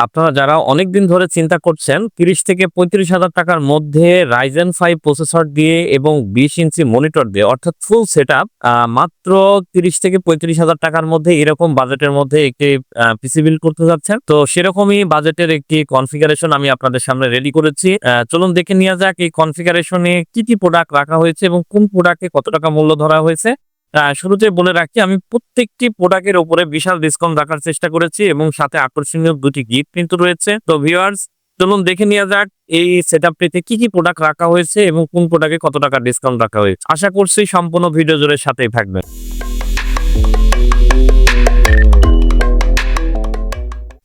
আপনারা যারা অনেকদিন ধরে চিন্তা করছেন 30 থেকে 35,000 টাকার মধ্যে Ryzen 5 প্রসেসর দিয়ে এবং 20 ইঞ্চি মনিটর দিয়ে অর্থাৎ ফুল সেটআপ মাত্র 30 থেকে 35,000 টাকার মধ্যে এরকম বাজেটের মধ্যে একটি পিসি বিল্ড করতে যাচ্ছেন। তো সেরকমই বাজেটের একটি কনফিগারেশন আমি আপনাদের সামনে রেডি করেছি। চলুন দেখে নেওয়া যাক এই কনফিগারেশনে কি প্রোডাক্ট রাখা হয়েছে এবং কোন প্রোডাক্টে কত টাকা মূল্য ধরা হয়েছে। শুরুতে বলে রাখি আমি প্রত্যেকটি প্রোডাক্টের উপরে বিশাল ডিসকাউন্ট রাখার চেষ্টা করেছি এবং সাথে আকর্ষণীয় দুটি গিফট কিন্তু রয়েছে। তো ভিউয়ার্স চলুন দেখে নেওয়া যাক এই সেটআপটিতে কি প্রোডাক্ট রাখা হয়েছে এবং কোন প্রোডাক্টে কত টাকা ডিসকাউন্ট রাখা হয়েছে। আশা করছি সম্পূর্ণ ভিডিও জুড়ে সাথেই থাকবেন।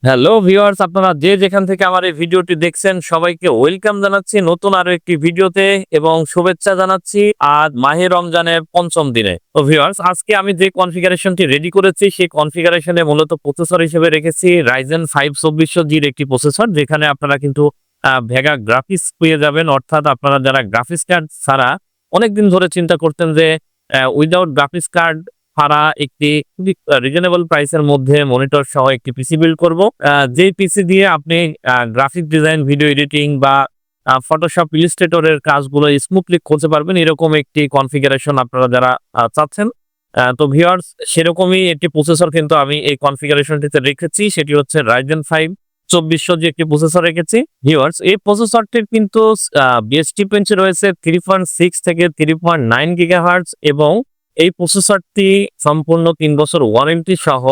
হ্যালো ভিউয়ার্স, আপনারা যে যেখান থেকে আমার এই ভিডিওটি দেখছেন সবাইকে ওয়েলকাম জানাচ্ছি নতুন আরো একটি ভিডিওতে এবং শুভেচ্ছা জানাচ্ছি আজ মাহে রমজানের পঞ্চম দিনে। তো ভিউয়ার্স আজকে আমি যে কনফিগারেশনটি রেডি করেছি সেই কনফিগারেশনে মূলত প্রসেসর হিসেবে রেখেছি Ryzen 5 2400G এর একটি প্রসেসর, যেখানে আপনারা কিন্তু ভেগা গ্রাফিক্স পেয়ে যাবেন। অর্থাৎ আপনারা যারা গ্রাফিক্স কার্ড ছাড়া অনেকদিন ধরে চিন্তা করতেন যে উইদাউট গ্রাফিক্স কার্ড ছাড়া একটি খুবই রিজনেবল প্রাইসের মধ্যে মনিটর সহ একটি পিসি বিল্ড করব, যে পিসি দিয়ে আপনি গ্রাফিক ডিজাইন, ভিডিও এডিটিং বা ফটোশপ, ইলাস্ট্রেটরের কাজগুলো স্মুথলি করতে পারবেন, এরকম একটি কনফিগারেশন আপনারা যারা চাচ্ছেন। তো ভিউয়ার্স সেরকমই একটি প্রসেসর কিন্তু আমি এই কনফিগারেশনটিতে রেখেছি, সেটি হচ্ছে Ryzen 5 2400 যে একটি প্রসেসর রেখেছি। ভিউয়ার্স এই প্রসেসরটির কিন্তু বিএসটি পেঞ্চ রয়েছে 3.6 থেকে 3.9 গিগাহার্টজ এবং এই প্রসেসরটি সম্পূর্ণ 3 বছর ওয়ারেন্টি সহ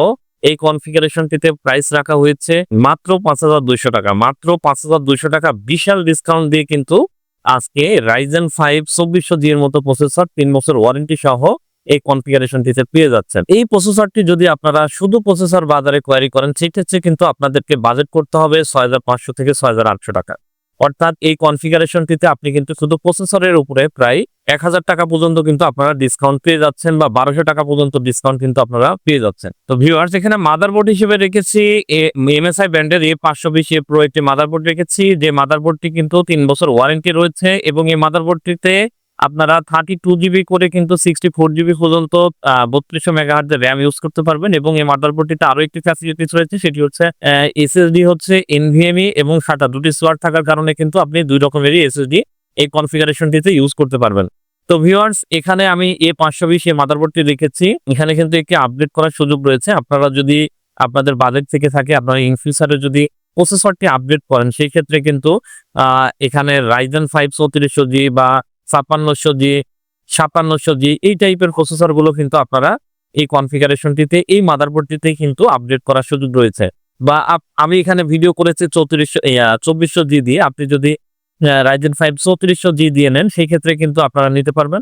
এই কনফিগারেশনটিতে প্রাইস রাখা হয়েছে মাত্র 5,200 টাকা। মাত্র 5,200 টাকা বিশাল ডিসকাউন্ট দিয়ে কিন্তু আজকে Ryzen 5 2400G এর মতো প্রসেসর 3 বছর ওয়ারেন্টি সহ এই কনফিগারেশনটিতে পেয়ে যাচ্ছেন। এই প্রসেসরটি যদি আপনারা শুধু প্রসেসর বাজারে কোয়ারি করেন সেক্ষেত্রে কিন্তু আপনাদেরকে বাজেট করতে হবে 6,500 থেকে 6,800 টাকা। অর্থাৎ এই কনফিগারেশনটিতে আপনি কিন্তু শুধু প্রসেসরের উপরে প্রায় 1,000 টাকা পর্যন্ত কিন্তু আপনারা ডিসকাউন্ট পেয়ে যাচ্ছেন বা 1,200 টাকা পর্যন্ত ডিসকাউন্ট কিন্তু আপনারা পেয়ে যাচ্ছেন। তো ভিউয়ার্স এখানে মাদারবোর্ড হিসেবে রেখেছি MSI ব্র্যান্ডের A520A Pro একটি মাদারবোর্ড রেখেছি, যে মাদারবোর্ডটি কিন্তু 3 বছর ওয়ারেন্টি রয়েছে এবং এই মাদারবোর্ডটিতে আপনারা 32GB করে কিন্তু 64GB পর্যন্ত 3200 মেগাহার্টজের র্যাম ইউজ করতে পারবেন এবং এই মাদারবোর্ডটিতে আরো একটি ফ্যাসিলিটিস রয়েছে, সেটি হচ্ছে SSD হচ্ছে NVMe এবং SATA দুটি স্লট থাকার কারণে কিন্তু আপনি দুই রকমেরই SSD এই কনফিগারেশনটিতে ইউজ করতে পারবেন। তো ভিউয়ার্স এখানে আমি A520 এই মাদারবোর্ডটি রেখেছি, এখানে কিন্তু একটি আপডেট করার সুযোগ রয়েছে। আপনারা যদি আপনাদের বাজেট থেকে থাকে, আপনারা ইন ফিউচারে যদি প্রসেসরটি আপডেট করেন সেই ক্ষেত্রে কিন্তু এখানে Ryzen 5 3400G বা 5600G 5700G এই টাইপের প্রসেসর গুলো কিন্তু আপনারা এই কনফিগারেশনটিতে এই মাদারবোর্ডটিতে কিন্তু আপডেট করার সুযোগ রয়েছে। বা আমি এখানে ভিডিও করেছি 2400G দিয়ে, আপনি যদি Ryzen 5 3400G দিয়ে নেন সেই ক্ষেত্রে কিন্তু আপনারা নিতে পারবেন।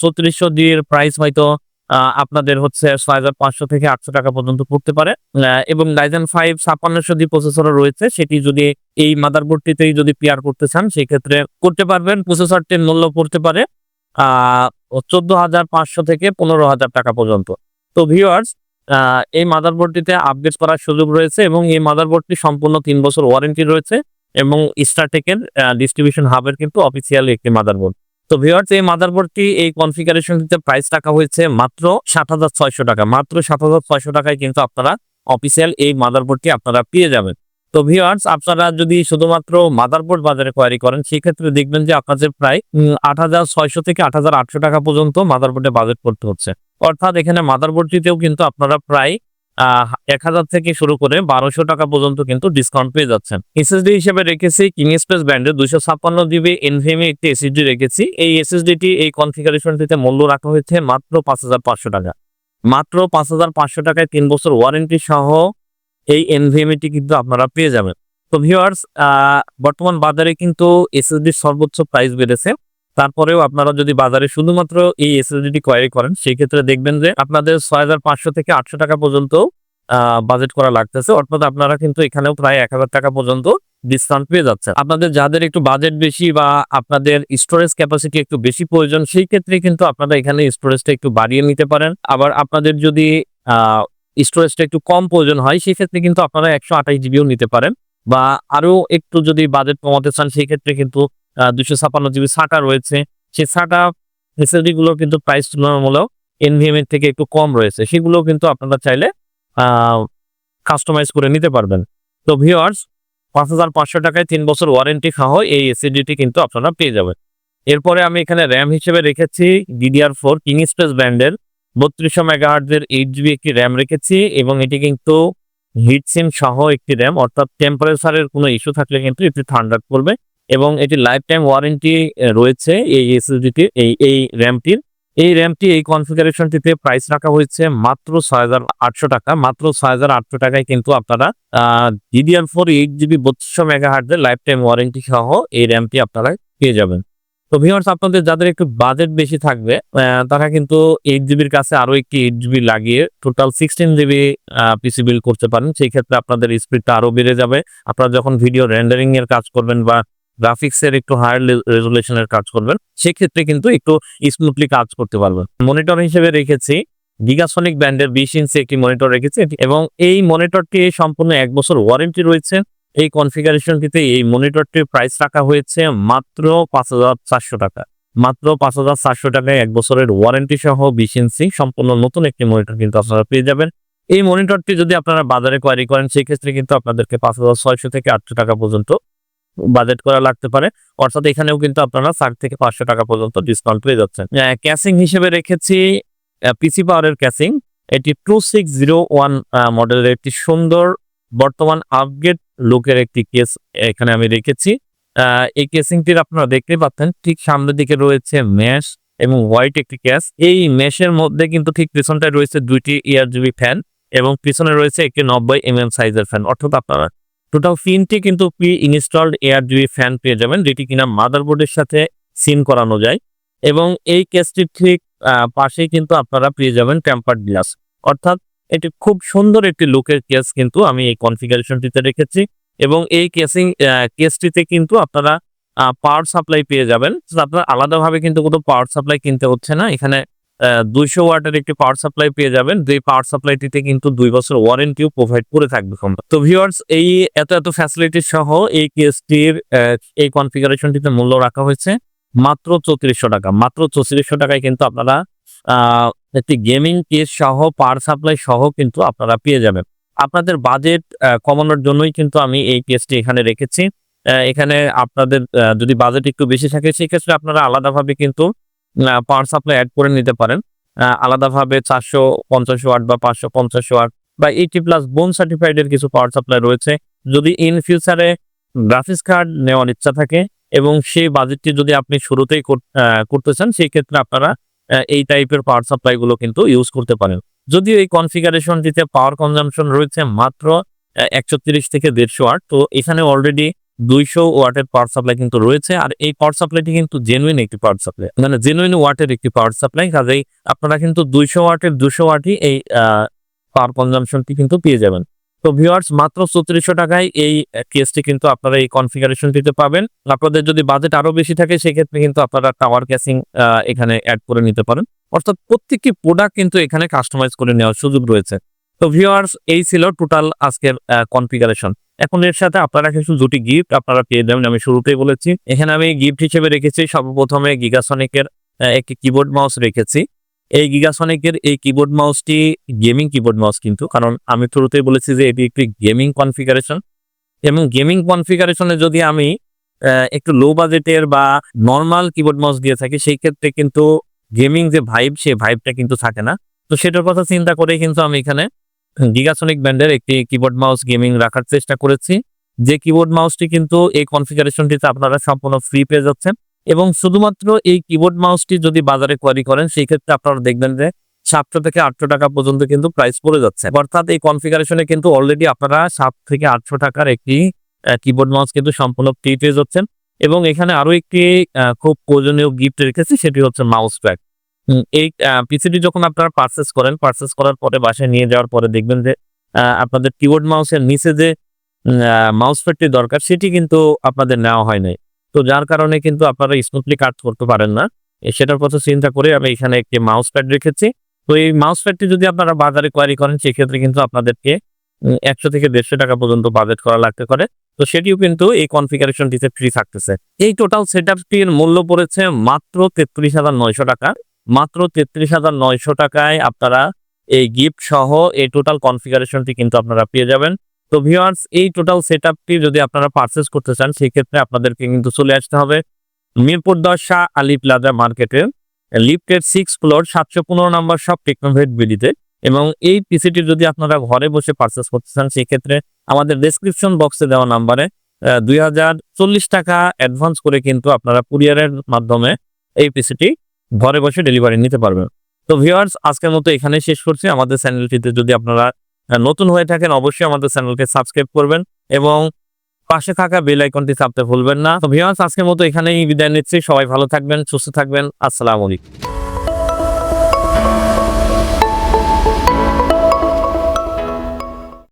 3400G এর প্রাইস হয়তো আপনাদের হচ্ছে 6,500 থেকে 800 টাকা পর্যন্ত পড়তে পারে এবং Ryzen 5 5600G প্রসেসর রয়েছে, সেটি যদি এই মাদারবোর্ডটিতেই যদি পেয়ার করতে চান সেই ক্ষেত্রে করতে পারবেন। প্রসেসরটির মূল্য পড়তে পারে 14,500 থেকে 15,000 টাকা পর্যন্ত। তো ভিউয়ার্স এই মাদারবোর্ডটিতে আপডেট করার সুযোগ রয়েছে এবং এই মাদারবোর্ডটি সম্পূর্ণ 3 বছর ওয়ারেন্টি রয়েছে এবং স্টারটেকের ডিস্ট্রিবিউশন হাবের কিন্তু অফিসিয়াল একটি মাদারবোর্ড। তো ভিউয়ার্স এই মাদারবোর্ডটি এই কনফিগারেশনটিতে প্রাইস রাখা হয়েছে মাত্র 7,600 টাকা। মাত্র 7,600 টাকায় কিন্তু আপনারা অফিসিয়াল এই মাদারবোর্ডটি আপনারা পেয়ে যাবেন। তো ভিউয়ার্স আপনারা যদি শুধুমাত্র মাদারবোর্ড বাজারে কোয়ারি করেন সেই ক্ষেত্রে দেখবেন যে আপনাদের প্রায় 8,600 থেকে 8,800 টাকা পর্যন্ত মাদারবোর্ডে বাজেট করতে হচ্ছে। অর্থাৎ এখানে মাদারবোর্ডটিতেও কিন্তু আপনারা প্রায় 1,000 থেকে শুরু করে 1,200 টাকা পর্যন্ত কিন্তু ডিসকাউন্ট পেয়ে যাচ্ছেন। SSD হিসেবে রেখেছি কিংস্পেস ব্র্যান্ডের 256GB NVMe একটি SSD রেখেছি। এই SSDটি এই কনফিগারেশনটিতে মূল্য রাখা হয়েছে মাত্র 5,500 টাকা। মাত্র 5,500 টাকায় 3 বছর ওয়ারেন্টি সহ এই NVMe-টি কিন্তু আপনারা পেয়ে যাবেন। তো ভিউয়ার্স বর্তমান বাজারে কিন্তু SSDর সর্বোচ্চ প্রাইস বেড়েছে, তারপরেও আপনারা যদি বাজারে শুধুমাত্র এই SSD-টি কোয়ারি করেন সেই ক্ষেত্রে দেখবেন যে আপনাদের 6,500 থেকে 800 টাকা পর্যন্ত বাজেট করা লাগতেছে। অর্থাৎ আপনারা কিন্তু এখানেও প্রায় 1,000 টাকা পর্যন্ত ডিসকাউন্ট পেয়ে যাচ্ছেন। আপনাদের যাদের একটু বাজেট বেশি বা আপনাদের স্টোরেজ ক্যাপাসিটি একটু বেশি প্রয়োজন সেই ক্ষেত্রে কিন্তু আপনারা এখানে স্টোরেজটা একটু বাড়িয়ে নিতে পারেন। আবার আপনাদের যদি স্টোরেজটা একটু কম প্রয়োজন হয় সেই ক্ষেত্রে কিন্তু আপনারা 128GBও নিতে পারেন বা আরো একটু যদি বাজেট কমাতে চান সেই ক্ষেত্রে কিন্তু 256GB SATA রয়েছে। সেই SATA SSD গুলোর কিন্তু প্রাইস তুলনামূলক NVMe থেকে একটু কম রয়েছে, সেগুলো কিন্তু আপনারা চাইলে কাস্টমাইজ করে নিতে পারবেন। তো ভিউয়ার্স 5,500 টাকায় 3 বছর ওয়ারেন্টি সহ এই এসএসডিটি কিন্তু আপনারা পেয়ে যাবেন। এরপরে আমি এখানে র্যাম হিসেবে রেখেছি DDR4 কিং স্পেস ব্র্যান্ডের 3200 মেগাহার্টজের 8GB একটি র্যাম রেখেছি এবং এটি কিন্তু হিটসিঙ্ক সহ একটি র্যাম, অর্থাৎ টেম্পারেচারের কোনো ইস্যু থাকলে কিন্তু এটি ঠান্ডা করবে এবং এটি লাইফ টাইম ওয়ারেন্টি রয়েছে এই এসএসডিটির, এই র্যামটির। এই র্যামটি এই কনফিগারেশনটিতে প্রাইস রাখা হয়েছে মাত্র 6,800 টাকা। মাত্র 6,800 টাকায় কিন্তু আপনারা DDR4 8GB 3200 মেগাহার্টজের life time warranty সহ এই র্যামটি আপনারা পেয়ে যাবেন। তো ভিউয়ার্স, আপনাদের যাদের একটু বাজেট বেশি থাকবে তারা কিন্তু 8GBর কাছে আরো একটি 8GB লাগিয়ে টোটাল 16GB পিসি বিল্ড করতে পারেন। সেই ক্ষেত্রে আপনাদের স্পিডটা আরো বেড়ে যাবে। আপনারা যখন ভিডিও রেন্ডারিং এর কাজ করবেন বা গ্রাফিক্স এর একটু হায়ার রেজুলেশনের কাজ করবেন, সেক্ষেত্রে কিন্তু একটু স্মুথলি কাজ করতে পারবেন। মনিটর হিসেবে রেখেছি গিগাসনিক ব্র্যান্ডের 20 ইঞ্চি একটি মনিটর রেখেছি এবং এই মনিটরটি সম্পূর্ণ 1 বছর ওয়ারেন্টি রয়েছে। এই কনফিগারেশনটিতে এই মনিটরটির প্রাইস রাখা হয়েছে মাত্র 5,400 টাকা। মাত্র 5,400 টাকায় 1 বছরের ওয়ারেন্টি সহ 20 ইঞ্চি সম্পূর্ণ নতুন একটি মনিটর কিন্তু আপনারা পেয়ে যাবেন। এই মনিটরটি যদি আপনারা বাজারে কোয়ারি করেন, সেই ক্ষেত্রে কিন্তু আপনাদেরকে 5,600 থেকে 800 টাকা পর্যন্ত বাজেট করা লাগতে পারে। অর্থাৎ এখানেও কিন্তু আপনারা 60 থেকে 500 টাকা পর্যন্ত ডিসকাউন্ট পেয়ে যাচ্ছেন। ক্যাসিং হিসেবে রেখেছি পিসি পাওয়ারের ক্যাসিং। এটি 2601 মডেলের একটি সুন্দর বর্তমান আপগ্রেড লুকের একটি কেস এখানে আমি রেখেছি। এই কেসিংটির আপনারা দেখতে পাচ্ছেন ঠিক সামনের দিকে রয়েছে ম্যাশ এবং হোয়াইট একটি ক্যাস। এই ম্যাশের মধ্যে কিন্তু ঠিক পিছনটায় রয়েছে 2টি ARGB ফ্যান এবং পিছনে রয়েছে একটি 90mm সাইজের ফ্যান। অর্থাৎ আপনারা টোটাল 3টি কিন্তু প্রি ইনস্টলড ARGB ফ্যান পেয়ে যাবেন, যেটি কিনা মাদারবোর্ডের সাথে সিন করানো যায়। এবং এই কেসটির ঠিক পাশেই কিন্তু আপনারা পেয়ে যাবেন টেম্পারড গ্লাস। অর্থাৎ এটি খুব সুন্দর একটি লুকের কেস কিন্তু আমি এই কনফিগারেশনটিতে রেখেছি এবং এই কেসটিতে কিন্তু আপনারা পাওয়ার সাপ্লাই পেয়ে যাবেন। আপনারা আলাদাভাবে কিন্তু কোনো পাওয়ার সাপ্লাই কিনতে হচ্ছে না। এখানে 200 ওয়াটের একটি পাওয়ার সাপ্লাই পেয়ে যাবেন। যে পাওয়ার সাপ্লাইটিতে কিন্তু 2 বছর ওয়ারেন্টিও প্রোভাইড করে থাকবে কোম্পানি। তো ভিউয়ার্স, এই এত ফ্যাসিলিটি সহ এই কেসটির এই কনফিগারেশনটিতে মূল্য রাখা হয়েছে মাত্র 3400 টাকা। মাত্র 3400 টাকায় কিন্তু আপনারা একটি গেমিং কেস সহ পাওয়ার সাপ্লাই সহ কিন্তু আপনারা পেয়ে যাবেন। আপনাদের বাজেট কমানোর জন্যই কিন্তু আমি এই কেসটি এখানে রেখেছি। এখানে আপনাদের যদি বাজেট একটু বেশি থাকে, সেক্ষেত্রে আপনারা আলাদাভাবে কিন্তু পাওয়ার সাপ্লাই অ্যাড করে নিতে পারেন। আলাদাভাবে 450 ওয়াট বা 550 ওয়াট বা 80+ বোন সার্টিফাইড এর কিছু পাওয়ার সাপ্লাই রয়েছে। যদি ইন ফিউচারে গ্রাফিক্স কার্ড নেওয়ার ইচ্ছা থাকে এবং সেই বাজেটটি যদি আপনি শুরুতেই করতে চান, সেই ক্ষেত্রে আপনারা এই টাইপের পাওয়ার সাপ্লাই গুলো কিন্তু ইউজ করতে পারেন। যদিও এই কনফিগারেশনটিতে পাওয়ার কনজাম্পশন রয়েছে মাত্র 130 থেকে 150 ওয়াট। তো এখানে অলরেডি 200 ওয়াটের পাওয়ার সাপ্লাই কিন্তু রয়েছে। আর এই পাওয়ার সাপ্লাইটি কিন্তু জেনুইন একটি পাওয়ার সাপ্লাই, মানে জেনুইন ওয়াটের একটি পাওয়ার সাপ্লাই। কাজেই আপনারা কিন্তু 200 ওয়াটের 200 ওয়াটই এই পাওয়ার কনজাম্পশনটি কিন্তু পেয়ে যাবেন। তো ভিউয়ার্স, মাত্র 3400 টাকায় এই কেসটি কিন্তু আপনারা এই কনফিগারেশনটিতে পাবেন। আপনাদের যদি বাজেট আরো বেশি থাকে, সেক্ষেত্রে কিন্তু আপনারা টাওয়ার ক্যাসিং এখানে অ্যাড করে নিতে পারেন। অর্থাৎ প্রত্যেকটি প্রোডাক্ট কিন্তু এখানে কাস্টমাইজ করে নেওয়ার সুযোগ রয়েছে। তো ভিউয়ার্স, এই ছিল টোটাল আজকের কনফিগারেশন। এখন এর সাথে আপনারা কিছু দুটি গিফট আপনারা পেয়ে যাবেন। আমি শুরুতেই বলেছি, এখানে আমি গিফট হিসেবে রেখেছি সর্বপ্রথমে গিগাসনিকের একটি কিবোর্ড মাউস রেখেছি। এই গিগাসনিকের এই কিবোর্ড মাউসটি গেমিং কিবোর্ড মাউস কিন্তু, কারণ আমি শুরুতেই বলেছি যে এটি একটি গেমিং কনফিগারেশন এবং গেমিং কনফিগারেশনে যদি আমি একটু লো বাজেটের বা নর্মাল কিবোর্ড মাউস দিয়ে থাকি, সেই ক্ষেত্রে কিন্তু গেমিং যে ভাইব, সেই ভাইবটা কিন্তু থাকে না। তো সেটার কথা চিন্তা করে কিন্তু আমি এখানে গিগাসনিক ব্র্যান্ডের একটি কিবোর্ড মাউস গেমিং রাখার চেষ্টা করেছি, যে কিবোর্ড মাউসটি কিন্তু এই কনফিগারেশনটিতে আপনারা সম্পূর্ণ ফ্রি পেয়ে যাচ্ছেন। এবং শুধুমাত্র এই কিবোর্ড মাউসটি যদি বাজারে কোয়ারি করেন, সেই ক্ষেত্রে আপনারা দেখবেন যে 700 থেকে 800 টাকা পর্যন্ত কিন্তু প্রাইস পড়ে যাচ্ছে। অর্থাৎ এই কনফিগারেশনে কিন্তু অলরেডি আপনারা 7 থেকে 800 টাকার একটি কিবোর্ড মাউস কিন্তু সম্পূর্ণ ফ্রি পেয়ে যাচ্ছেন। এবং এখানে আরো একটি খুব প্রয়োজনীয় গিফট রেখেছি, সেটি হচ্ছে মাউস প্যাড। এই পিসিটি যখন আপনারা পারচেস করার পরে বাসায় নিয়ে যাওয়ার পরে দেখবেন যে আপনাদের কিবোর্ড মাউসের নিচে যে মাউস প্যাডটি দরকার, সেটি কিন্তু আপনাদের নেওয়া হয় নাই। তো যার কারণে কিন্তু আপনারা স্মুথলি কাজ করতে পারেন না। সেটার কথা চিন্তা করে আমি এখানে একটি মাউস প্যাড রেখেছি। তো এই মাউস প্যাডটি যদি আপনারা বাজারে কোয়ারি করেন, সেক্ষেত্রে কিন্তু আপনাদেরকে 100 থেকে 150 টাকা পর্যন্ত বাজেট করা লাগতে পারে। তো সেটিও কিন্তু এই কনফিগারেশনটিতে ফ্রি থাকতেছে। এই টোটাল সেটআপটির মূল্য পড়েছে মাত্র 33,900 টাকা। মাত্র 33,900 টাকায় আপনারা এই গিফট সহ এই টোটাল কনফিগারেশনটি কিন্তু আপনারা পেয়ে যাবেন। তো ভিউয়ার্স, এই টোটাল সেটআপটি যদি আপনারা পারচেজ করতে চান সেক্ষেত্রে আপনাদেরকে কিন্তু চলে আসতে হবে মিরপুর 10 শাহ আলী প্লাজা মার্কেটের লিফটের 6 ফ্লোর 715 নম্বর শপ টেকনোভেট বিডিতে। এবং এই পিসিটি যদি আপনারা ঘরে বসে পারচেজ করতে চান সেক্ষেত্রে আমাদের ডেসক্রিপশন বক্সে দেওয়া নাম্বারে 2040 টাকা অ্যাডভান্স করে কিন্তু আপনারা কুরিয়ারের মাধ্যমে এই পিসিটি ঘরে বসে ডেলিভারি নিতে পারবেন। তো ভিউয়ার্স, আজকের মতো এখানে শেষ করছি। আমাদের চ্যানেলটিতে যদি আপনারা নতুন হয়ে থাকেন অবশ্যই আমাদের চ্যানেলকে সাবস্ক্রাইব করবেন এবং পাশে থাকা বেল আইকনটি চাপতে ভুলবেন না। তো ভিউয়ার্স, আজকের মতো এখানেই বিদায় নিচ্ছি। সবাই ভালো থাকবেন, সুস্থ থাকবেন। আসসালামু আলাইকুম।